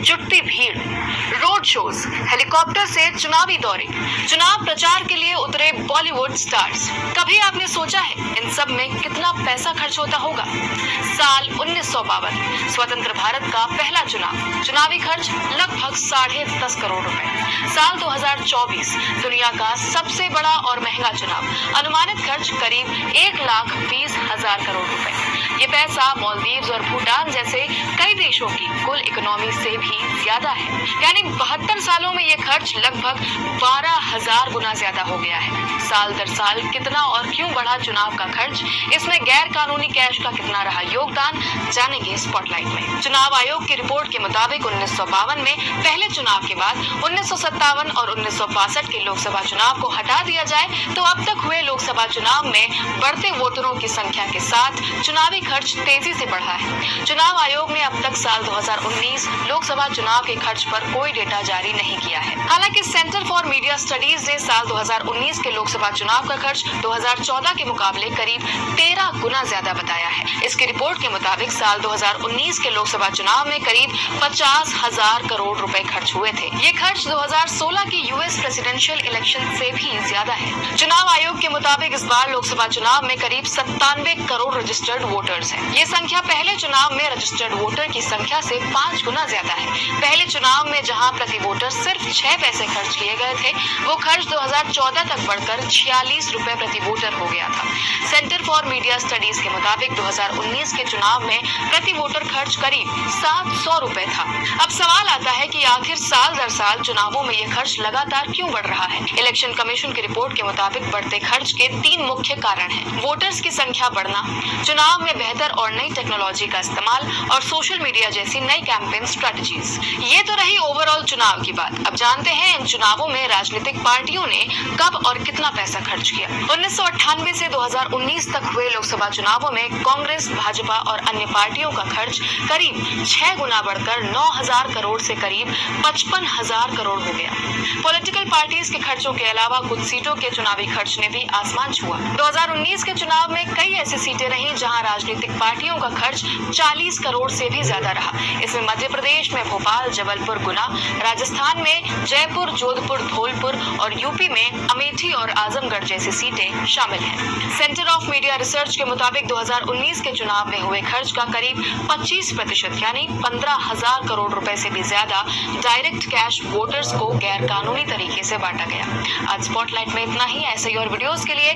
जुटती भीड़, road shows, helicopter से चुनावी दौरे, चुनाव प्रचार के लिए उतरे बॉलीवुड स्टार्स। कभी आपने सोचा है इन सब में कितना पैसा खर्च होता होगा? साल 1952 स्वतंत्र भारत का पहला चुनावी खर्च लगभग 10.5 करोड़ रुपए। साल 2024 दुनिया का सबसे बड़ा और महंगा चुनाव, अनुमानित खर्च करीब 1,20,000 करोड़ रुपए। ये पैसा मालदीव्स और भूटान जैसे कई देशों की कुल इकोनॉमी से भी ज्यादा है। यानी 72 सालों में ये खर्च लगभग 12,000 गुना ज्यादा हो गया है। साल दर साल कितना और क्यों बढ़ा चुनाव का खर्च, इसमें गैर कानूनी कैश का कितना रहा योगदान, जानेंगे स्पॉटलाइट में। चुनाव आयोग की रिपोर्ट के मुताबिक 1952 में पहले चुनाव के बाद 1957 और 1962 के लोकसभा चुनाव को हटा दिया जाए तो अब तक हुए लोकसभा चुनाव में बढ़ते वोटरों की संख्या के साथ चुनावी खर्च तेजी से बढ़ा है। चुनाव आयोग ने अब तक साल 2019 लोकसभा चुनाव के खर्च पर कोई डेटा जारी नहीं किया है। हालांकि सेंटर फॉर मीडिया स्टडीज ने साल 2019 के लोकसभा चुनाव का खर्च 2014 के मुकाबले करीब 13 गुना ज्यादा बताया है। इसकी रिपोर्ट के मुताबिक साल 2019 के लोकसभा चुनाव में करीब 50,000 करोड़ रुपए खर्च हुए थे। ये खर्च 2016 के यूएस प्रेसिडेंशियल इलेक्शन से भी ज्यादा है। चुनाव आयोग के मुताबिक इस बार लोकसभा चुनाव में करीब 97 करोड़ रजिस्टर्ड वोटर्स हैं। ये संख्या पहले चुनाव में रजिस्टर्ड वोटर की संख्या से 5 गुना ज्यादा है। पहले चुनाव में जहां प्रति वोटर सिर्फ 6 पैसे खर्च किए गए थे, वो खर्च 2014 तक बढ़कर 46 रुपए प्रति वोटर हो गया था। सेंटर फॉर मीडिया स्टडीज के मुताबिक 2019 के चुनाव में प्रति वोटर खर्च करीब 700 रुपए था। अब सवाल आता है कि आखिर साल दर साल चुनावों में ये खर्च लगातार क्यों बढ़ रहा है? इलेक्शन कमीशन की रिपोर्ट के मुताबिक बढ़ते खर्च के 3 मुख्य कारण हैं। वोटर्स की संख्या बढ़ना, चुनाव में बेहतर और नई टेक्नोलॉजी का इस्तेमाल और सोशल मीडिया जैसी नई कैंपेन स्ट्रेटजीज। ये तो रही ओवरऑल चुनाव की बात। अब जानते हैं इन चुनावों में राजनीतिक पार्टियों ने कब और कितना पैसा खर्च किया। 1998 से 2019 तक हुए लोकसभा चुनावों में कांग्रेस, भाजपा और अन्य पार्टियों का खर्च करीब 6 गुना बढ़कर 9,000 करोड़ से करीब 55,000 करोड़ हो गया। पॉलिटिकल पार्टीज के खर्चों के अलावा कुछ सीटों के चुनावी खर्च ने भी आसमान छुआ। 2019 के चुनाव में कई ऐसी सीटें रहीं जहां राजनीतिक पार्टियों का खर्च 40 करोड़ से भी ज्यादा रहा। इसमें मध्य प्रदेश में भोपाल, जबलपुर, गुना, राजस्थान में जयपुर, जोधपुर, धौलपुर और यूपी में अमेठी और आजमगढ़ जैसी सीटें शामिल हैं। सेंटर ऑफ मीडिया रिसर्च के मुताबिक 2019 के चुनाव में हुए खर्च का करीब 25% यानी 15,000 करोड़ रुपए से भी ज्यादा डायरेक्ट कैश वोटर्स को गैर कानूनी तरीके से बांटा गया। आज स्पॉटलाइट में इतना ही। ऐसे ही और वीडियोस के लिए